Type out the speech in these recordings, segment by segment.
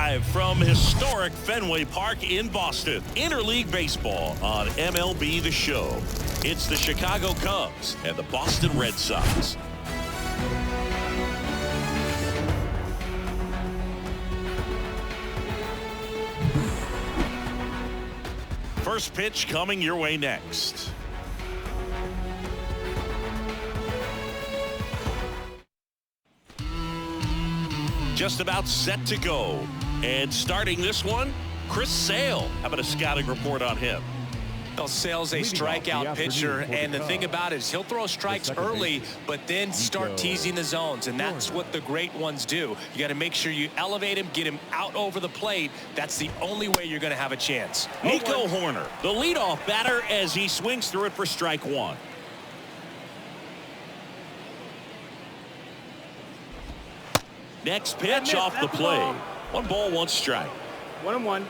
Live from historic Fenway Park in Boston. Interleague Baseball on MLB The Show. It's the Chicago Cubs and the Boston Red Sox. First pitch coming your way next. Just about set to go. And starting this one, Chris Sale. How about a scouting report on him? Well, Sale's a strikeout pitcher, and the thing about it is he'll throw strikes early, but then start teasing the zones, and that's what the great ones do. You got to make sure you elevate him, get him out over the plate. That's the only way you're going to have a chance. Nico Hoerner, the leadoff batter, as he swings through it for strike one. Next pitch off the plate. 1 ball, 1 strike. 1-1.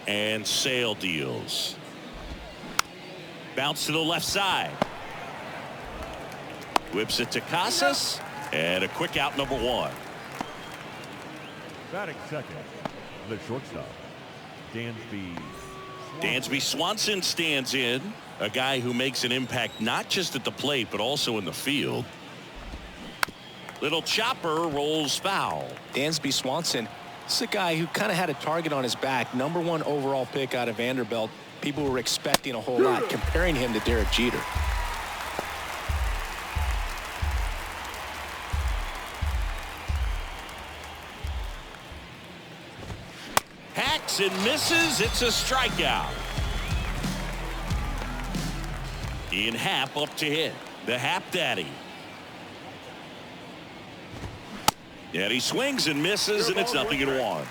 And Sale deals. Bounce to the left side. Whips it to Casas. And a quick out, number 1. Batting second, the shortstop, Dansby Swanson stands in. A guy who makes an impact not just at the plate, but also in the field. Little chopper rolls foul. Dansby Swanson. This is a guy who kind of had a target on his back. Number 1 overall pick out of Vanderbilt. People were expecting a whole lot, comparing him to Derek Jeter. Hacks and misses. It's a strikeout. Ian Happ up to hit. The Happ Daddy. And he swings and misses, and it's 0-1.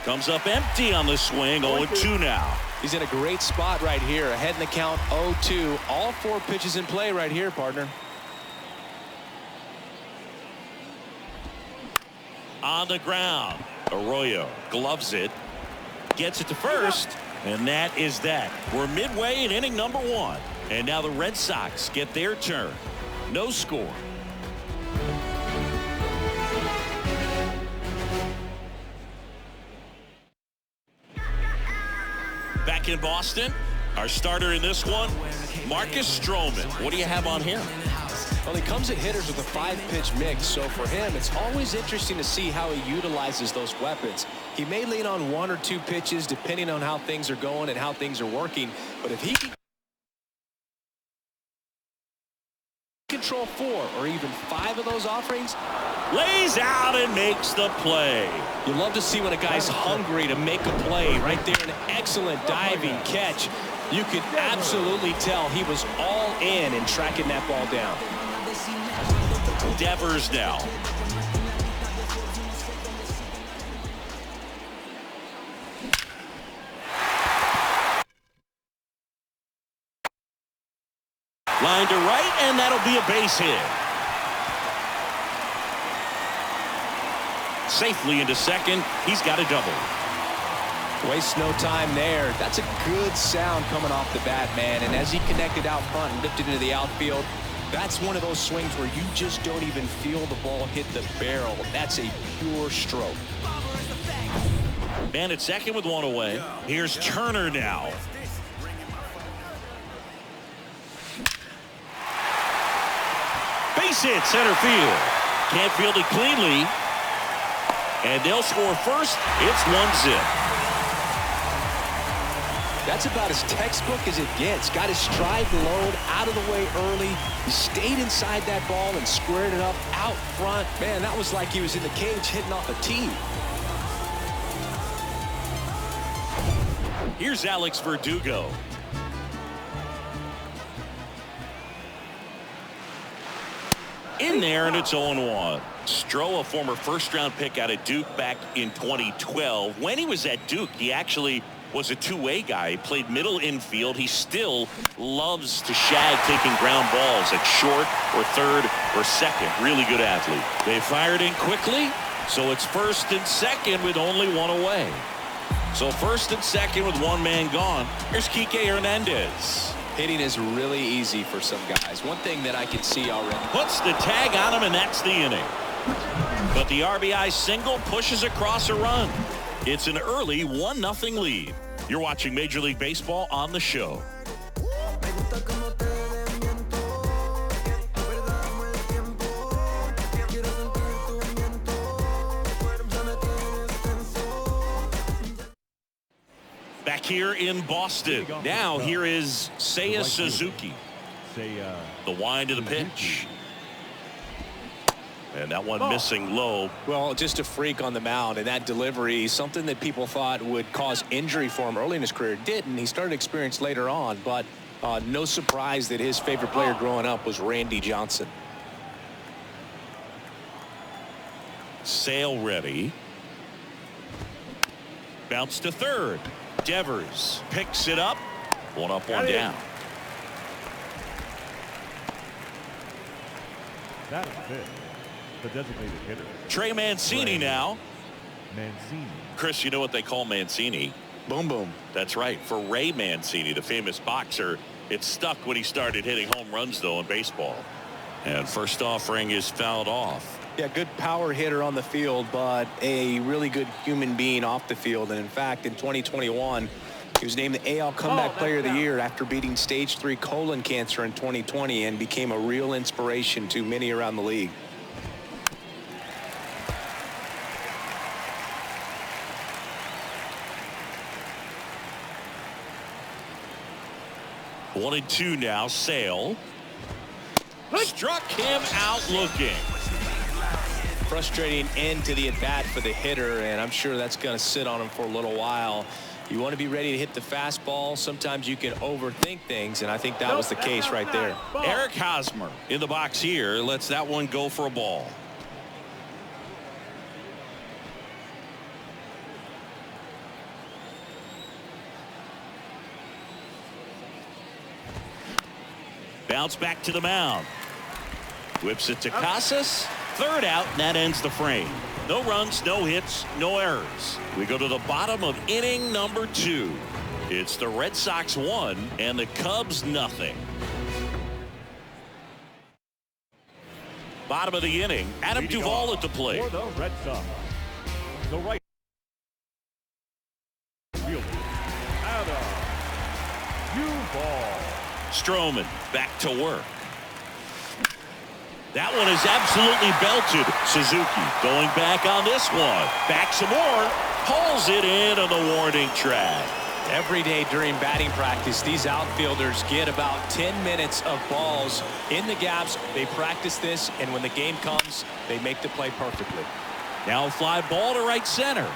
Comes up empty on the swing. 0-2 now. He's in a great spot right here. Ahead in the count, 0-2. All 4 pitches in play right here, partner. On the ground. Arroyo gloves it. Gets it to first. And that is that. We're midway in inning number 1. And now the Red Sox get their turn. No score. Back in Boston, our starter in this one, Marcus Stroman. What do you have on him? Well, he comes at hitters with a 5-pitch mix, so for him, it's always interesting to see how he utilizes those weapons. He may lean on 1 or 2 pitches depending on how things are going and how things are working, but if he can control 4 or even 5 of those offerings, lays out and makes the play. You love to see when a guy's hungry to make a play. Right there, an excellent diving catch. You could absolutely tell he was all in tracking that ball down. Devers now. Line to right, and that'll be a base hit. Safely into second. He's got a double. Waste no time there. That's a good sound coming off the bat, man. And as he connected out front and lifted into the outfield, that's one of those swings where you just don't even feel the ball hit the barrel. That's a pure stroke. Man at second with 1 away. Here's Turner now. Base hit center field. Can't field it cleanly. And they'll score first. It's 1-0. That's about as textbook as it gets. Got his stride load out of the way early. He stayed inside that ball and squared it up out front. Man, that was like he was in the cage hitting off a tee. Here's Alex Verdugo. In there, and it's 0-1. Stroh, a former first-round pick out of Duke back in 2012. When he was at Duke, he actually was a two-way guy. He played middle infield. He still loves to shag taking ground balls at short or third or second. Really good athlete. They fired in quickly, so it's first and second with only 1 away. So first and second with 1 man gone. Here's Kike Hernandez. Hitting is really easy for some guys. One thing that I can see already. Puts the tag on him, and that's the inning. But the RBI single pushes across a run. It's an early 1-0 lead. You're watching Major League Baseball on the show. Back here in Boston. Now here is Seiya Suzuki. The wind of the pitch. And that one missing low. Well, just a freak on the mound, and that delivery, something that people thought would cause injury for him early in his career, didn't. He started to experience later on, but no surprise that his favorite player growing up was Randy Johnson. Sale ready. Bounce to third. Devers picks it up. One up, one down. That is fit. The designated hitter. Trey Mancini now. Mancini. Chris, you know what they call Mancini? Boom, boom. That's right. For Ray Mancini, the famous boxer, it stuck when he started hitting home runs, though, in baseball. And first offering is fouled off. Yeah, good power hitter on the field, but a really good human being off the field. And in fact, in 2021, he was named the AL Comeback Player of the Year after beating stage 3 colon cancer in 2020 and became a real inspiration to many around the league. 1-2 now. Sale struck him out looking. Frustrating end to the at-bat for the hitter, and I'm sure that's going to sit on him for a little while. You want to be ready to hit the fastball. Sometimes you can overthink things, and I think that was the case right there. Eric Hosmer in the box here lets that one go for a ball. Bounce back to the mound. Whips it to Casas. Third out, and that ends the frame. No runs, no hits, no errors. We go to the bottom of inning number 2. It's the Red Sox 1 and the Cubs nothing. Bottom of the inning, Adam Duvall at the plate. For the Red Sox, the right fielder, Adam Duvall. Stroman back to work. That one is absolutely belted. Suzuki going back on this one. Back some more. Pulls it in on the warning track. Every day during batting practice, these outfielders get about 10 minutes of balls in the gaps. They practice this, and when the game comes, they make the play perfectly. Now fly ball to right center.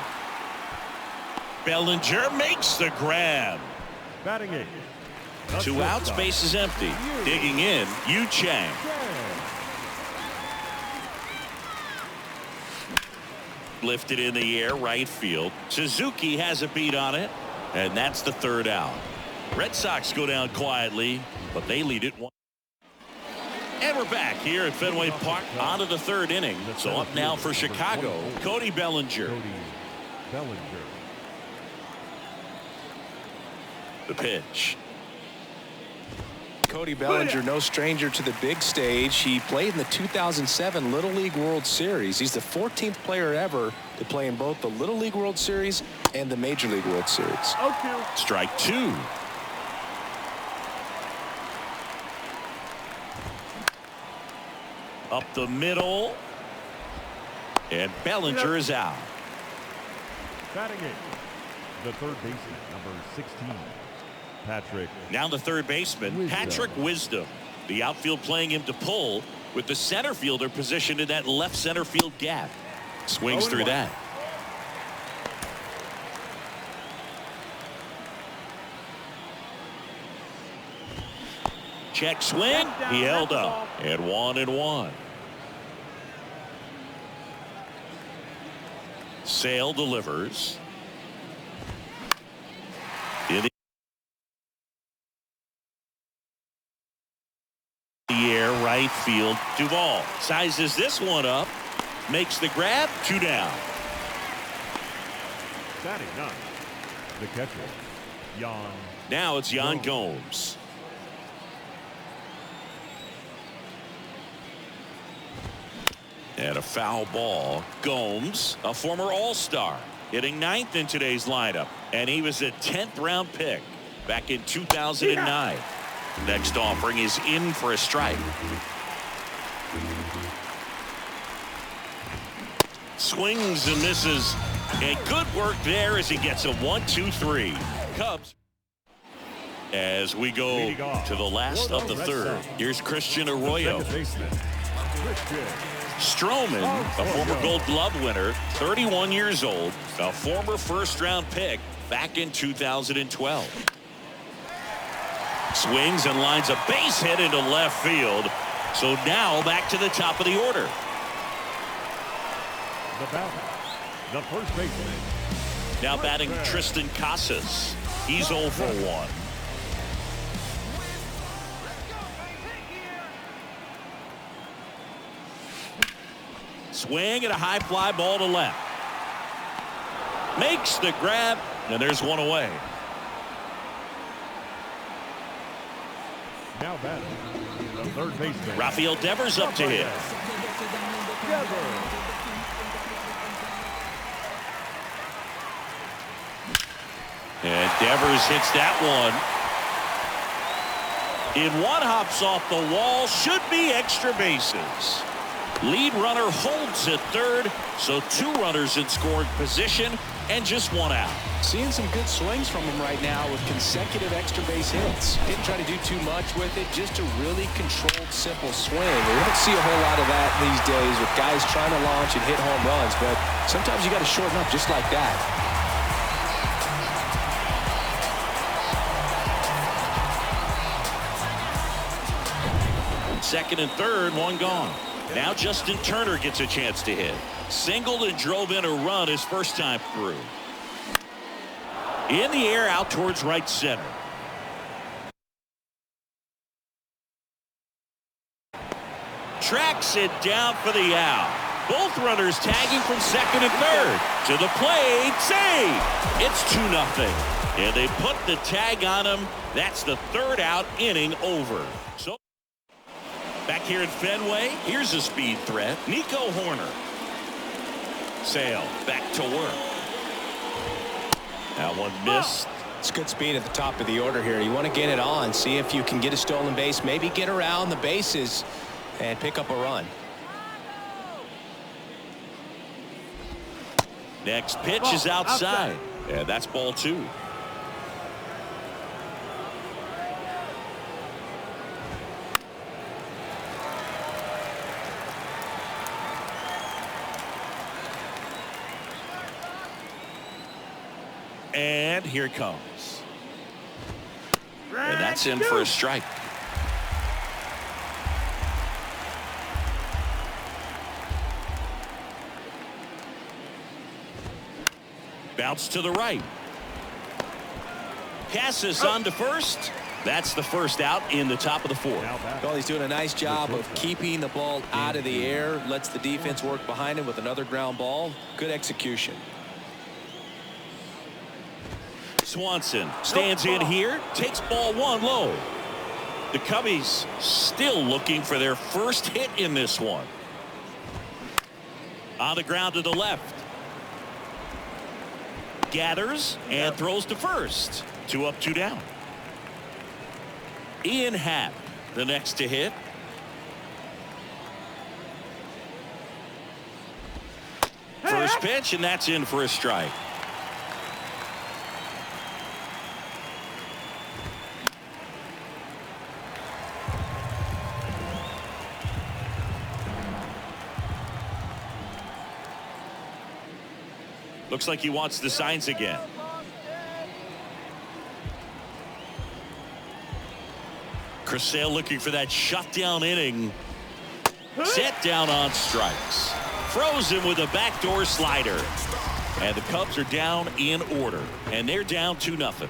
Bellinger makes the grab. Batting 8. 2 outs, base is empty. Digging in, Yu Chang. Lifted in the air, right field. Suzuki has a beat on it, and that's the third out. Red Sox go down quietly, but they lead it 1. And we're back here at Fenway Park on to the third inning. So up now for Chicago, Cody Bellinger. The pitch. Cody Bellinger, no stranger to the big stage. He played in the 2007 Little League World Series. He's the 14th player ever to play in both the Little League World Series and the Major League World Series. Strike 2. Up the middle. And Bellinger is out. Batting 8. The third baseman, number 16. Patrick. Now the third baseman, Patrick Wisdom. The outfield playing him to pull with the center fielder positioned in that left center field gap. Swings through that. Check swing. He held up. And 1-1. Sale delivers. In the air, right field. Duvall sizes this one up, makes the grab. 2 down. Batting 9. The catcher, Jan. Now it's Yan Gomes. And a foul ball. Gomes, a former All-Star, hitting 9th in today's lineup. And he was a 10th round pick back in 2009. Next offering is in for a strike. Swings and misses. And good work there as he gets a 1-2-3. Cubs. As we go to the last of the third. Here's Christian Arroyo. Stroman, a former Gold Glove winner, 31 years old, a former first-round pick back in 2012. Swings and lines a base hit into left field. So now back to the top of the order. The batter, the first baseman. Now batting Tristan Casas. He's 0 for 1. Swing and a high fly ball to left. Makes the grab, and there's one away. Now batting, the third baseman. Rafael Devers up to hit. And Devers hits that one. In one, hops off the wall. Should be extra bases. Lead runner holds at third, so 2 runners in scoring position and just 1 out. Seeing some good swings from him right now with consecutive extra base hits. Didn't try to do too much with it, just a really controlled, simple swing. We don't see a whole lot of that these days with guys trying to launch and hit home runs, but sometimes you got to shorten up just like that. Second and third, 1 gone. Now Justin Turner gets a chance to hit. Singled and drove in a run his first time through. In the air out towards right center. Tracks it down for the out. Both runners tagging from second and third. To the plate, save. It's 2-0. And they put the tag on him. That's the 3rd out, inning over. So back here at Fenway, here's a speed threat. Nico Horner. Sale back to work. That one missed. It's good speed at the top of the order here. You want to get it on, see if you can get a stolen base, maybe get around the bases and pick up a run. Next pitch is outside. And that's ball 2. And here it comes. And that's in for a strike. Bounce to the right. Casas on to first. That's the first out in the top of the 4th. Well, he's doing a nice job of keeping the ball out of the air. Lets the defense work behind him with another ground ball. Good execution. Swanson stands in here, takes ball 1 low. The Cubbies still looking for their first hit in this one. On the ground to the left. Gathers and throws to first. 2 up, 2 down. Ian Happ, the next to hit. First pitch, and that's in for a strike. Looks like he wants the signs again. Chris Sale looking for that shutdown inning. Set down on strikes. Frozen with a backdoor slider. And the Cubs are down in order. And they're down 2-0.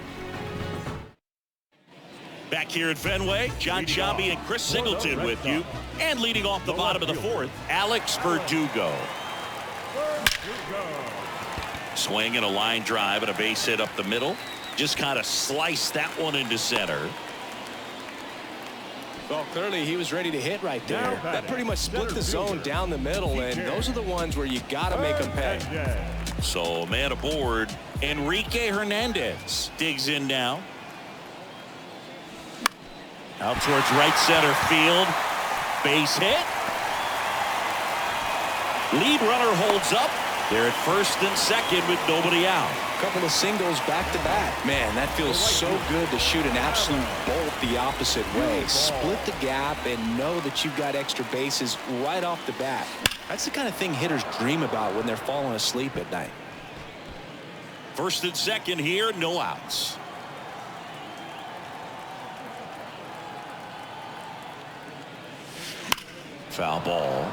Back here at Fenway, John Sciambi and Chris Singleton with you. And leading off the bottom of the 4th, Alex Verdugo. Swing and a line drive and a base hit up the middle. Just kind of sliced that one into center. Well, clearly he was ready to hit right there. That pretty much split the zone down the middle, and those are the ones where you got to make them pay. So, man aboard, Enrique Hernandez digs in now. Out towards right center field. Base hit. Lead runner holds up. They're at first and second with nobody out. A couple of singles back-to-back. Man, that feels so good to shoot an absolute bolt the opposite way. Split the gap and know that you've got extra bases right off the bat. That's the kind of thing hitters dream about when they're falling asleep at night. First and second here, no outs. Foul ball.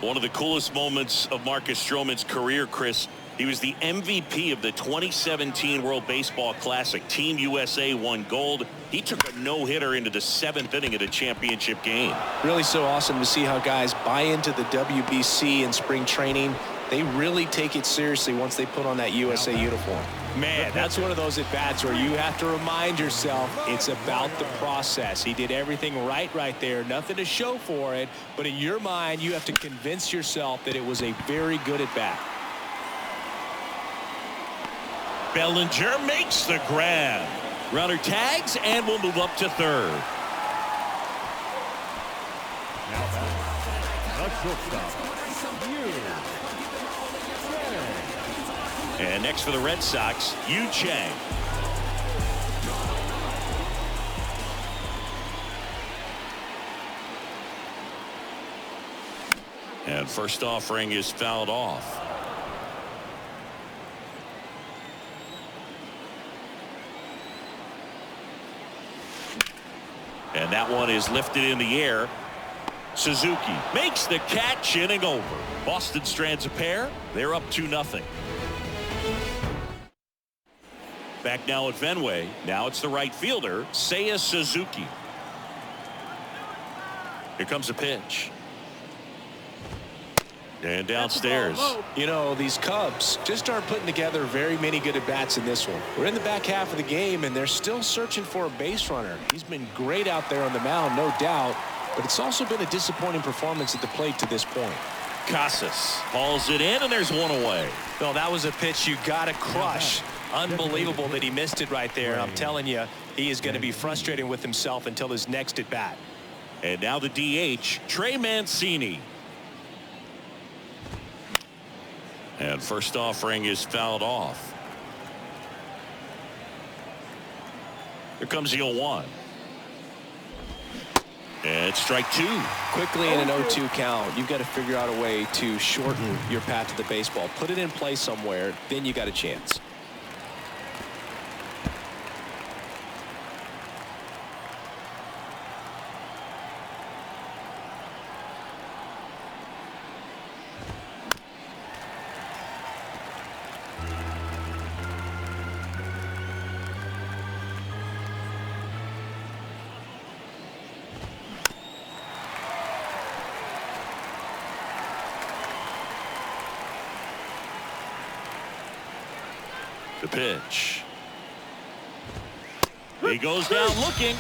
One of the coolest moments of Marcus Stroman's career, Chris. He was the MVP of the 2017 World Baseball Classic. Team USA won gold. He took a no-hitter into the 7th inning of the championship game. Really so awesome to see how guys buy into the WBC in spring training. They really take it seriously once they put on that USA uniform. Man, that's one of those at-bats where you have to remind yourself it's about the process. He did everything right there. Nothing to show for it. But in your mind, you have to convince yourself that it was a very good at-bat. Bellinger makes the grab. Runner tags and will move up to third. Now back, the shortstop. And next for the Red Sox, Yu Chang. And first offering is fouled off. And that one is lifted in the air. Suzuki makes the catch, inning over. Boston strands a pair. They're up 2-0. Back now at Fenway. Now it's the right fielder, Seiya Suzuki. Here comes a pitch. And downstairs. You know, these Cubs just aren't putting together very many good at-bats in this one. We're in the back half of the game, and they're still searching for a base runner. He's been great out there on the mound, no doubt, but it's also been a disappointing performance at the plate to this point. Casas hauls it in, and there's one away. Well, that was a pitch you got to crush. Unbelievable that he missed it right there. I'm telling you, he is going to be frustrated with himself until his next at bat. And now the DH, Trey Mancini. And first offering is fouled off. Here comes the 0-1. And strike two. Quickly in an 0-2 count, you've got to figure out a way to shorten your path to the baseball. Put it in play somewhere, then you got a chance. The pitch. He goes down looking.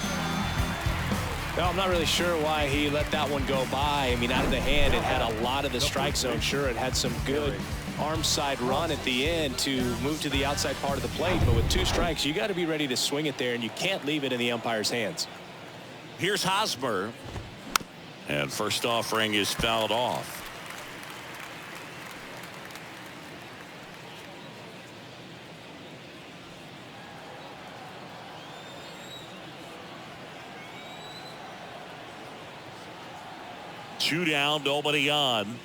Well, I'm not really sure why he let that one go by. I mean, out of the hand, it had a lot of the strike zone. Sure, it had some good arm side run at the end to move to the outside part of the plate. But with 2 strikes, you got to be ready to swing it there, and you can't leave it in the umpire's hands. Here's Hosmer. And first offering is fouled off. Two down, nobody on.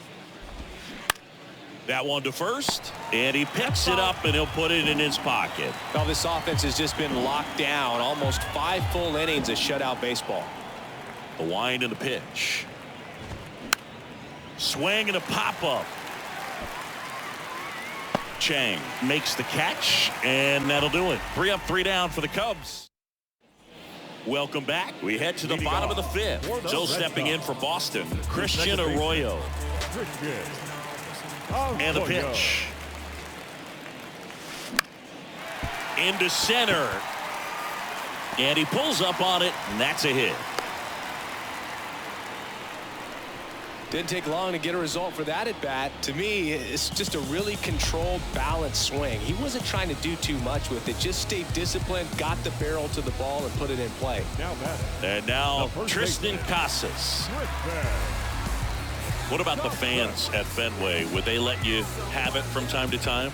That one to first, and he picks it up, and he'll put it in his pocket. Well, this offense has just been locked down. Almost 5 full innings of shutout baseball. The wind and the pitch. Swing and a pop-up. Chang makes the catch, and that'll do it. 3 up, 3 down for the Cubs. Welcome back. We head to the bottom of the 5th. So stepping in for Boston, Christian Arroyo. And the pitch. Into center. And he pulls up on it, and that's a hit. Didn't take long to get a result for that at bat. To me, it's just a really controlled, balanced swing. He wasn't trying to do too much with it. Just stayed disciplined, got the barrel to the ball, and put it in play. And now Tristan Casas. What about the fans at Fenway? Would they let you have it from time to time?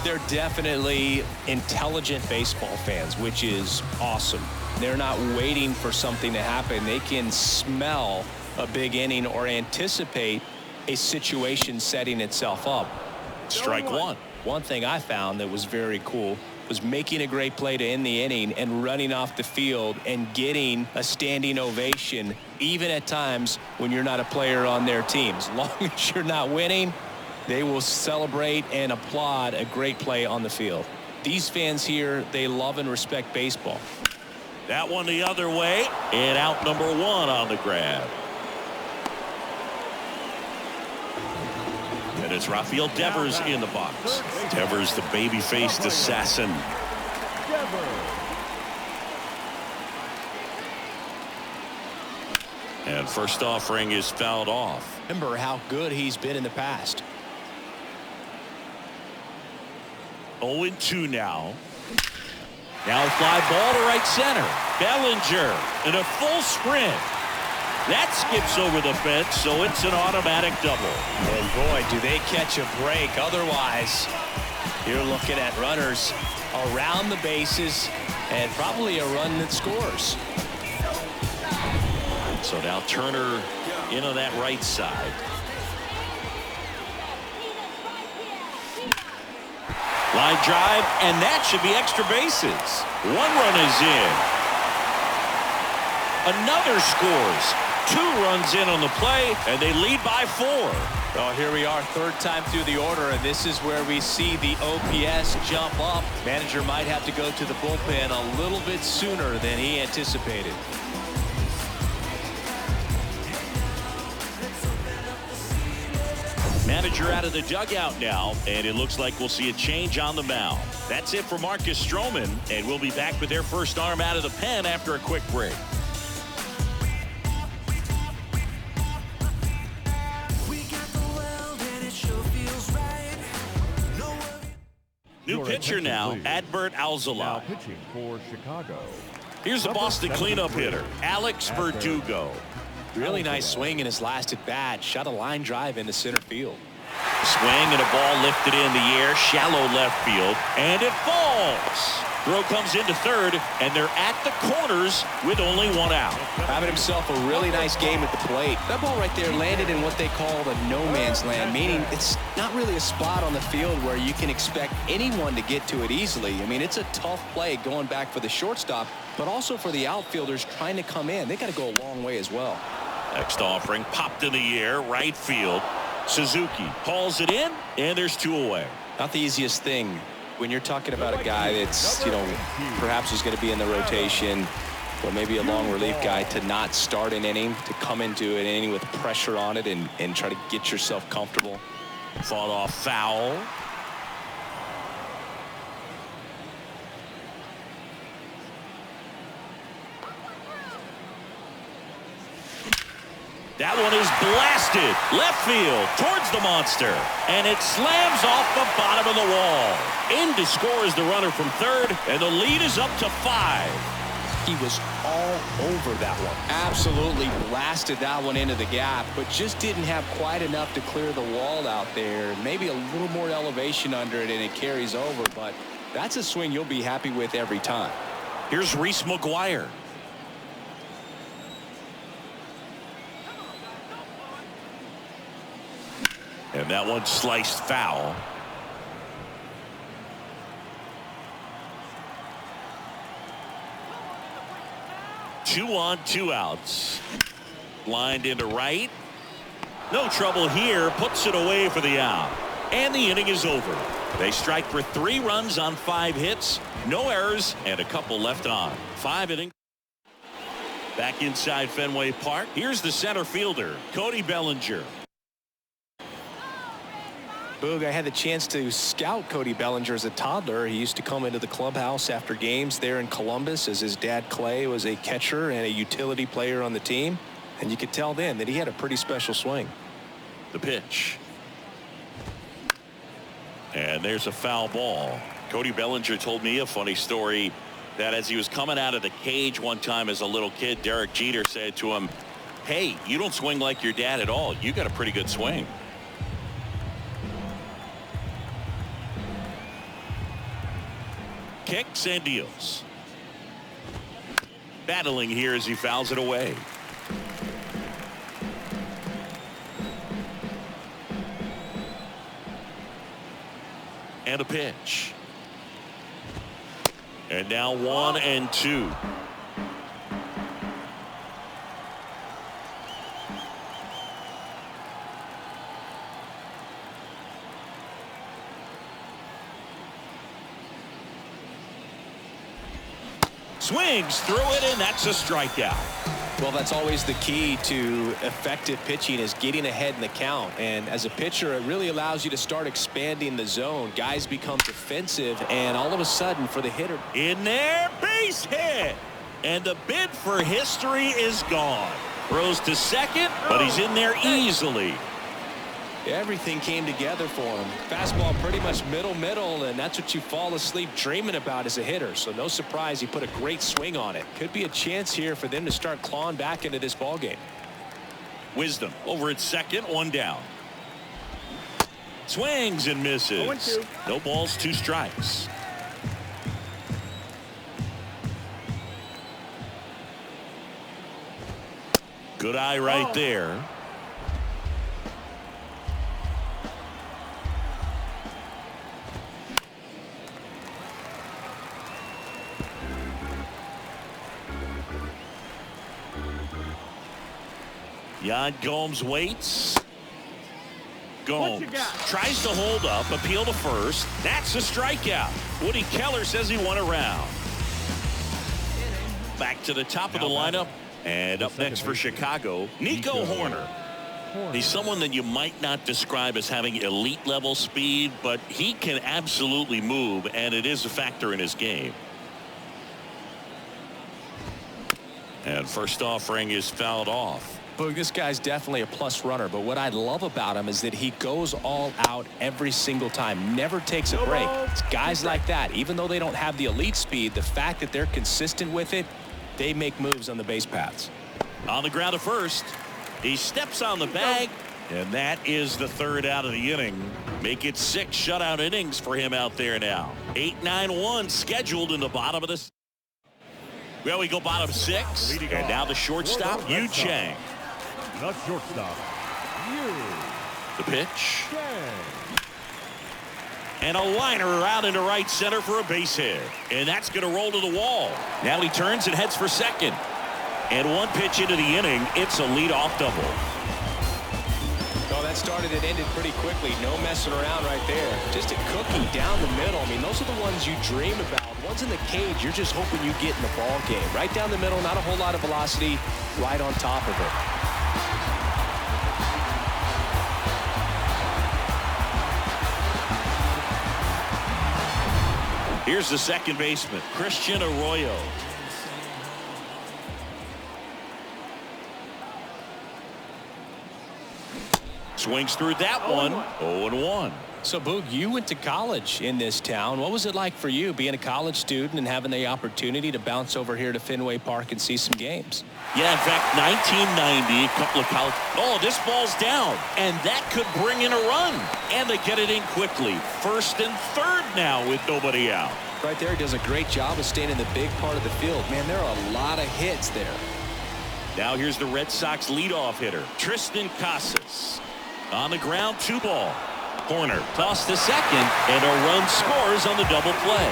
They're definitely intelligent baseball fans, which is awesome. They're not waiting for something to happen. They can smell a big inning or anticipate a situation setting itself up. Strike one. One thing I found that was very cool was making a great play to end the inning and running off the field and getting a standing ovation, even at times when you're not a player on their team. As long as you're not winning, they will celebrate and applaud a great play on the field. These fans here, they love and respect baseball. That one the other way, and out number one on the grab. And it's Rafael Devers in the box. Devers, the baby-faced assassin. And first offering is fouled off. Remember how good he's been in the past. 0-2 now. Now fly ball to right center. Bellinger in a full sprint. That skips over the fence, so it's an automatic double. And boy, do they catch a break. Otherwise, you're looking at runners around the bases and probably a run that scores. So now Turner in on that right side. Line drive, and that should be extra bases. One run is in. Another scores. 2 runs in on the play, and they lead by 4. Well, here we are, third time through the order, and this is where we see the OPS jump up. Manager might have to go to the bullpen a little bit sooner than he anticipated. Manager out of the dugout now, and it looks like we'll see a change on the mound. That's it for Marcus Stroman, and we'll be back with their first arm out of the pen after a quick break. New pitcher now, Adbert Alzolay. Pitching for Chicago. Here's the Boston cleanup hitter, Alex Verdugo. Really nice swing in his last at bat. Shot a line drive into center field. Swing and a ball lifted in the air, shallow left field, and it falls. Throw comes into third, and they're at the corners with only 1 out. Having himself a really nice game at the plate. That ball right there landed in what they call the no man's land, meaning it's not really a spot on the field where you can expect anyone to get to it easily. I mean, it's a tough play going back for the shortstop, but also for the outfielders trying to come in. They got to go a long way as well. Next offering popped in the air, right field. Suzuki hauls it in, and there's 2 away. Not the easiest thing when you're talking about a guy that's, you know, perhaps is going to be in the rotation or maybe a long relief guy, to not start an inning, to come into an inning with pressure on it and try to get yourself comfortable. Fought off foul. That one is blasted left field towards the monster, and it slams off the bottom of the wall. In to score is the runner from third, and the lead is up to 5. He was all over that one. Absolutely blasted that one into the gap, but just didn't have quite enough to clear the wall out there. Maybe a little more elevation under it, and it carries over, but that's a swing you'll be happy with every time. Here's Reese McGuire. And that one sliced foul. Two on, 2 outs. Lined into right. No trouble here. Puts it away for the out. And the inning is over. They strike for 3 runs on 5 hits. No errors and a couple left on. 5 innings. Back inside Fenway Park. Here's the center fielder, Cody Bellinger. Boog, I had the chance to scout Cody Bellinger as a toddler. He used to come into the clubhouse after games there in Columbus, as his dad Clay was a catcher and a utility player on the team. And you could tell then that he had a pretty special swing. The pitch. And there's a foul ball. Cody Bellinger told me a funny story that as he was coming out of the cage one time as a little kid, Derek Jeter said to him, "Hey, you don't swing like your dad at all. You got a pretty good swing." Kicks and deals. Battling here as he fouls it away. And a pitch. And now 1-2. Swings through it, and that's a strikeout. Well, that's always the key to effective pitching, is getting ahead in the count. And as a pitcher, it really allows you to start expanding the zone. Guys become defensive, and all of a sudden for the hitter. In there, base hit. And the bid for history is gone. Throws to second, but he's in there easily. Everything came together for him. Fastball pretty much middle, and that's what you fall asleep dreaming about as a hitter. So no surprise he put a great swing on it. Could be a chance here for them to start clawing back into this ball game. Wisdom over at second, 1 down. Swings and misses. No balls, 2 strikes. Good eye right there. Yan Gomes waits. Gomes tries to hold up, appeal to first. That's a strikeout. Woody Keller says he won a round. Back to the top of the lineup. And up next for Chicago, Nico Hoerner. He's someone that you might not describe as having elite level speed, but he can absolutely move, and it is a factor in his game. And first offering is fouled off. Boog, this guy's definitely a plus runner, but what I love about him is that he goes all out every single time, never takes a break. It's guys like that, even though they don't have the elite speed, the fact that they're consistent with it, they make moves on the base paths. On the ground at first, he steps on the bag, and that is the 3rd out of the inning. Make it 6 shutout innings for him out there now. 8-9-1 scheduled in the bottom of this. Well, we go bottom 6, and now the shortstop, Yu Chang. The shortstop, The pitch. And a liner out into right center for a base hit. And that's going to roll to the wall. Now he turns and heads for second. And 1 pitch into the inning, it's a leadoff double. Oh, that started and ended pretty quickly. No messing around right there. Just a cookie down the middle. I mean, those are the ones you dream about. Ones in the cage, you're just hoping you get in the ball game. Right down the middle, not a whole lot of velocity, right on top of it. Here's the second baseman, Christian Arroyo. Swings through that one. 0-1. So, Boog, you went to college in this town. What was it like for you being a college student and having the opportunity to bounce over here to Fenway Park and see some games? Yeah, in fact, 1990, a couple of college. Oh, this ball's down, and that could bring in a run. And they get it in quickly. 1st and 3rd now with nobody out. Right there, he does a great job of staying in the big part of the field. Man, there are a lot of hits there. Now here's the Red Sox leadoff hitter, Tristan Casas. On the ground, 2 ball. Corner toss to second, and a run scores on the double play.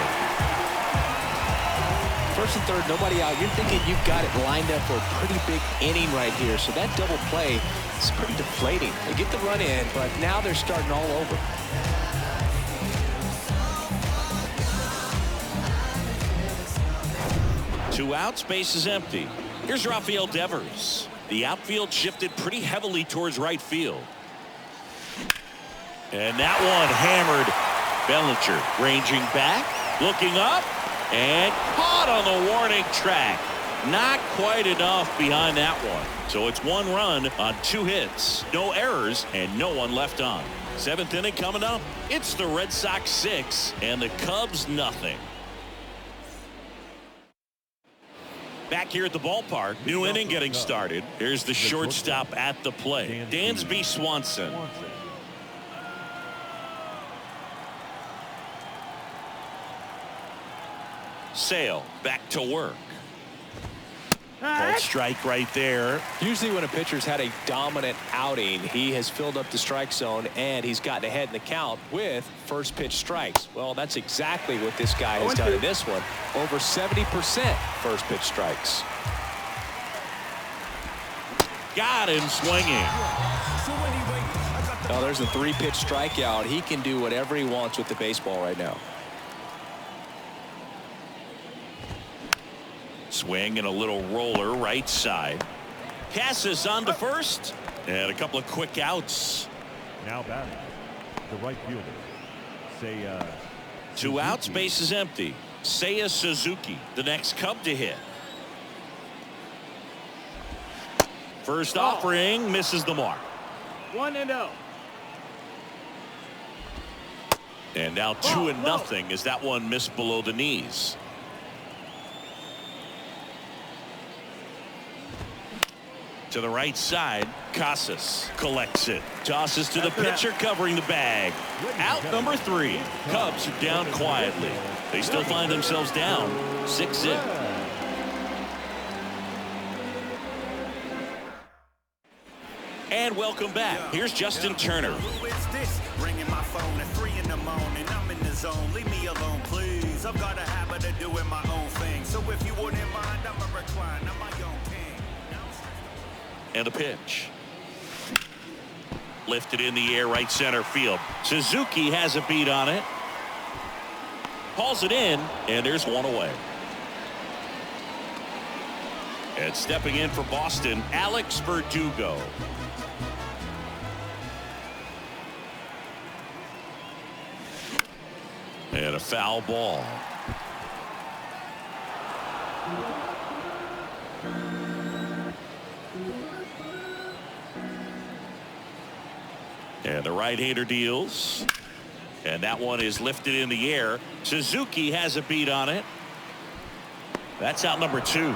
1st and 3rd, nobody out. You're thinking you've got it lined up for a pretty big inning right here. So that double play is pretty deflating. They get the run in, but now they're starting all over. Two outs, base is empty. Here's Rafael Devers. The outfield shifted pretty heavily towards right field. And that one hammered. Bellinger ranging back, looking up, and caught on the warning track. Not quite enough behind that one. So it's 1 run on 2 hits, no errors, and no one left on. 7th inning coming up. It's the Red Sox 6 and the Cubs nothing. Back here at the ballpark, new inning getting started. Here's the shortstop at the plate, Dansby Swanson. Sale back to work. Called strike right there. Usually when a pitcher's had a dominant outing, he has filled up the strike zone and he's gotten ahead in the count with first pitch strikes. Well, that's exactly what this guy has done in this one. Over 70% first pitch strikes. Got him swinging. Oh, there's a 3-pitch strikeout. He can do whatever he wants with the baseball right now. Swing and a little roller right side. Casas on to first. And a couple of quick outs. Now batting, the right fielder. Seiya. 2 outs, base is empty. Seiya Suzuki, the next Cub to hit. First offering misses the mark. 1-0. And now 2-0 as that one missed below the knees. To the right side, Casas collects it. Tosses to the pitcher covering the bag. Out number 3. Cubs are down quietly. They still find themselves down 6-0. And welcome back. Here's Justin Turner. Who is this? Ringing my phone at 3 in the morning. I'm in the zone. Leave me alone, please. I've got a habit of doing my own thing. So if you wouldn't mind, I'm a recline. I'm my own king. And a pitch. Lifted in the air right center field. Suzuki has a beat on it. Hauls it in, and there's one away. And stepping in for Boston, Alex Verdugo. And a foul ball. And the right-hander deals. And that one is lifted in the air. Suzuki has a beat on it. That's out number 2.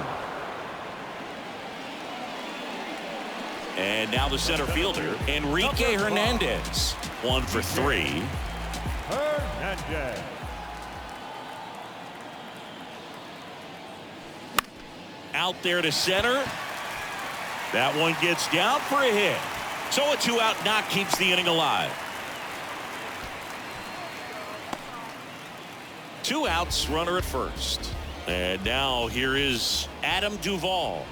And now the center fielder, Enrique Hernandez. 1 for 3. Hernandez. Out there to center. That one gets down for a hit. So a 2-out knock keeps the inning alive. 2 outs, runner at first. And now here is Adam Duvall.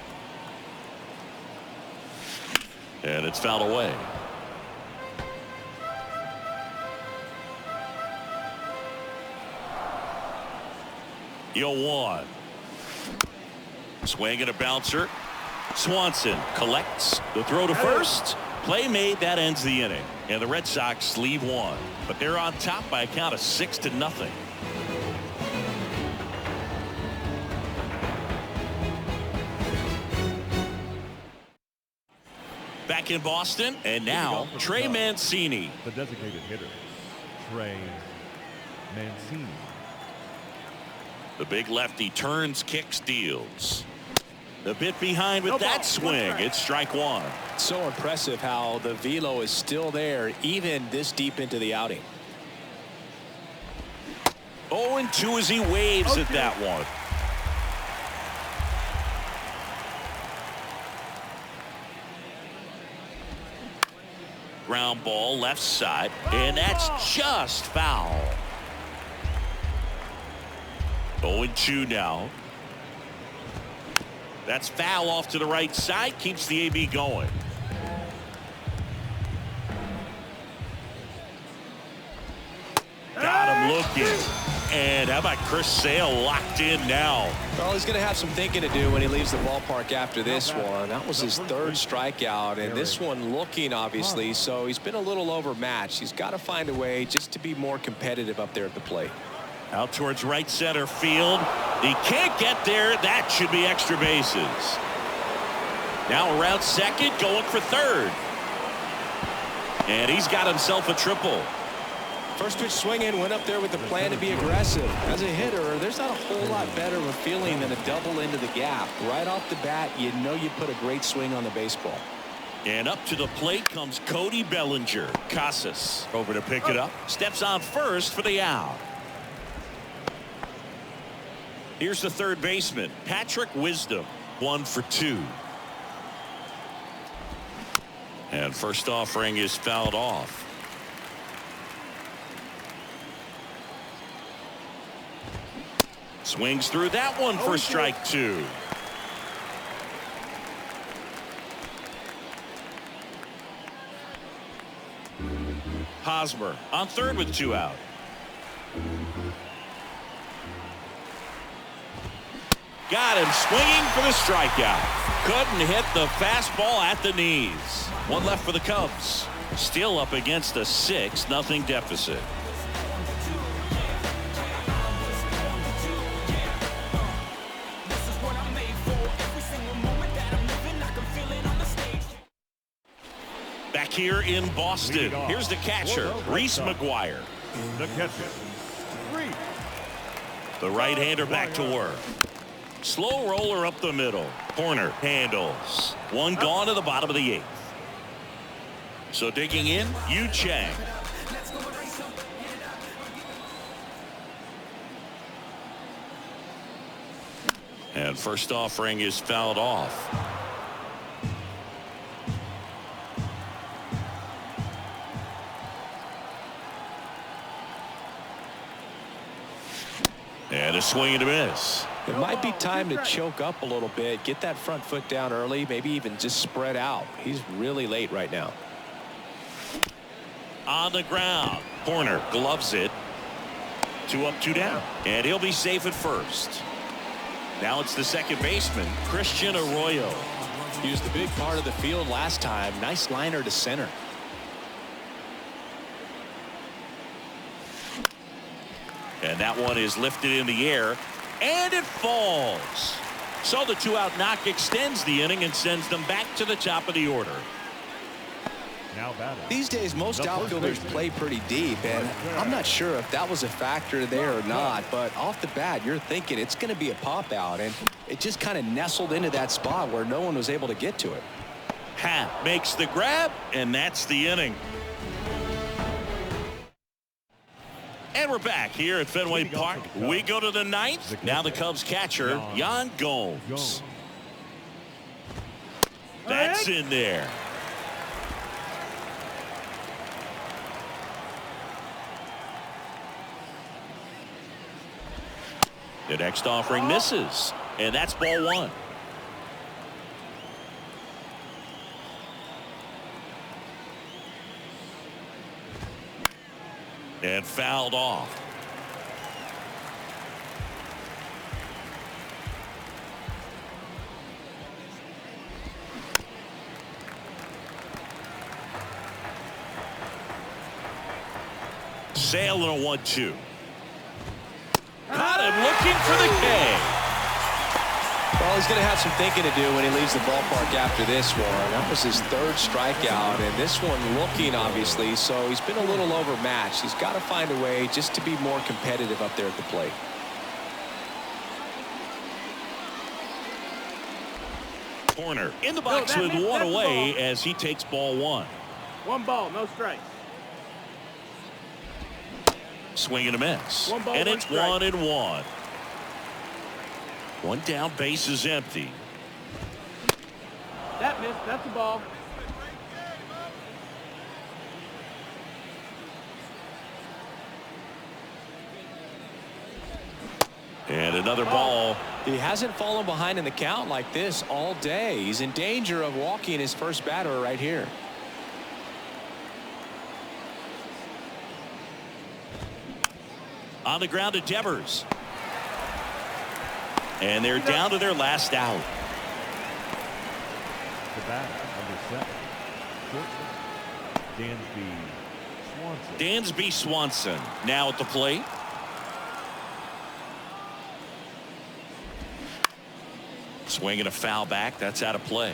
And it's fouled away. Yo, 1. Swing and a bouncer. Swanson collects the throw to first. Play made, that ends the inning. And the Red Sox leave 1. But they're on top by a count of 6-0. Back in Boston, and now Trey Mancini. The designated hitter, Trey Mancini. The big lefty turns, kicks, deals. A bit behind with that swing. It's strike 1. So impressive how the velo is still there even this deep into the outing. 0-2 as he waves at that one. Ground ball left side, and that's just foul. 0-2 now. That's foul off to the right side, keeps the AB going. Got him looking. And how about Chris Sale locked in now? Well, he's going to have some thinking to do when he leaves the ballpark after this one. That was his 3rd strikeout, and this one looking obviously, so he's been a little overmatched. He's got to find a way just to be more competitive up there at the plate. Out towards right center field. He can't get there. That should be extra bases. Now around second, going for third. And he's got himself a triple. First pitch swinging, went up there with the plan to be aggressive. As a hitter, there's not a whole lot better of a feeling than a double into the gap. Right off the bat, you know you put a great swing on the baseball. And up to the plate comes Cody Bellinger. Casas over to pick it up. Steps on first for the out. Here's the third baseman, Patrick Wisdom. 1 for 2. And first offering is fouled off. Swings through that one for strike 2. Hosmer on third with 2 out. Got him swinging for the strikeout. Couldn't hit the fastball at the knees. One left for the Cubs. Still up against a 6-0 deficit. Back here in Boston. Here's the catcher, Reese McGuire. The catcher, Reese. The right-hander back to work. Slow roller up the middle. Corner handles. One gone to the bottom of the 8th. So digging in, Yu Chang. And first offering is fouled off. And a swing and a miss. It might be time to choke up a little bit, get that front foot down early, maybe even just spread out. He's really late right now. On the ground. Corner gloves it. 2 up, 2 down. And he'll be safe at first. Now it's the second baseman, Christian Arroyo. He was the big part of the field last time. Nice liner to center. And that one is lifted in the air. And it falls. So the 2-out knock extends the inning and sends them back to the top of the order. Now batting. These days, most outfielders play pretty deep, and I'm not sure if that was a factor there or not, but off the bat, you're thinking it's going to be a pop out, and it just kind of nestled into that spot where no one was able to get to it. Happ makes the grab, and that's the inning. And we're back here at Fenway Park. We go to the 9th. Now the Cubs catcher, Yan Gomes. That's in there. The next offering misses, and that's ball 1. And fouled off. Sale in a 1-2. Got him looking for the K. Well, he's going to have some thinking to do when he leaves the ballpark after this one. That was his 3rd strikeout, and this one looking, obviously, so he's been a little overmatched. He's got to find a way just to be more competitive up there at the plate. Corner in the box with 1 away as he takes ball 1. 1 ball, no strikes. Swing and a miss. 1 ball, and 1 it's strike. 1-1. 1 down, base is empty. That missed. That's a ball. And another ball. He hasn't fallen behind in the count like this all day. He's in danger of walking his first batter right here. On the ground to Devers. And they're down to their last out. The bat, number 7, Dansby Swanson. Dansby Swanson now at the plate. Swing and a foul back. That's out of play.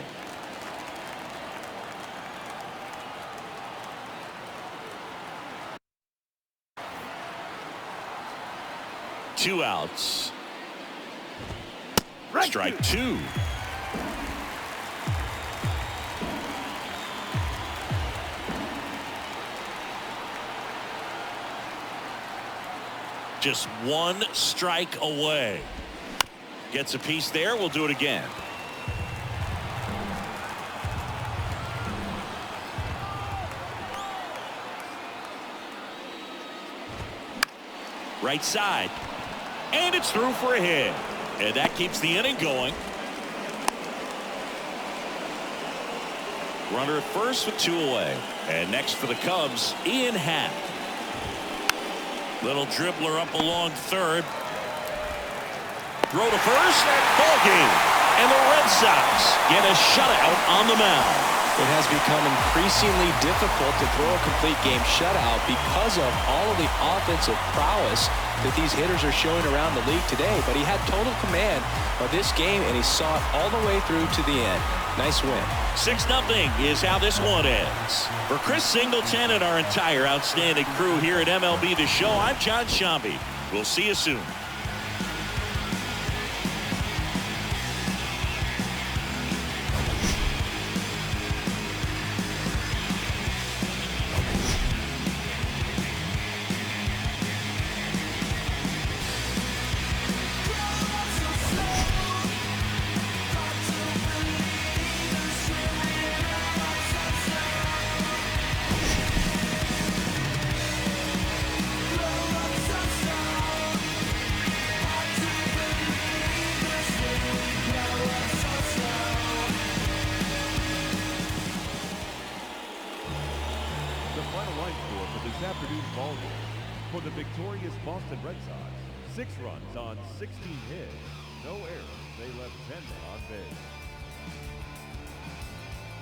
Two outs. Strike two. Just one strike away. Gets a piece there. We'll do it again. Right side. And it's through for a hit. And that keeps the inning going. Runner at first with two away. And next for the Cubs, Ian Happ. Little dribbler up along third. Throw to first. Ball game. And the Red Sox get a shutout on the mound. It has become increasingly difficult to throw a complete game shutout because of all of the offensive prowess that these hitters are showing around the league today. But he had total command of this game, and he saw it all the way through to the end. Nice win. 6-0 is how this one ends. For Chris Singleton and our entire outstanding crew here at MLB The Show, I'm John Shambi. We'll see you soon. Afternoon's ball game for the victorious Boston Red Sox. 6 runs on 16 hits, no errors. They left 10 men on base.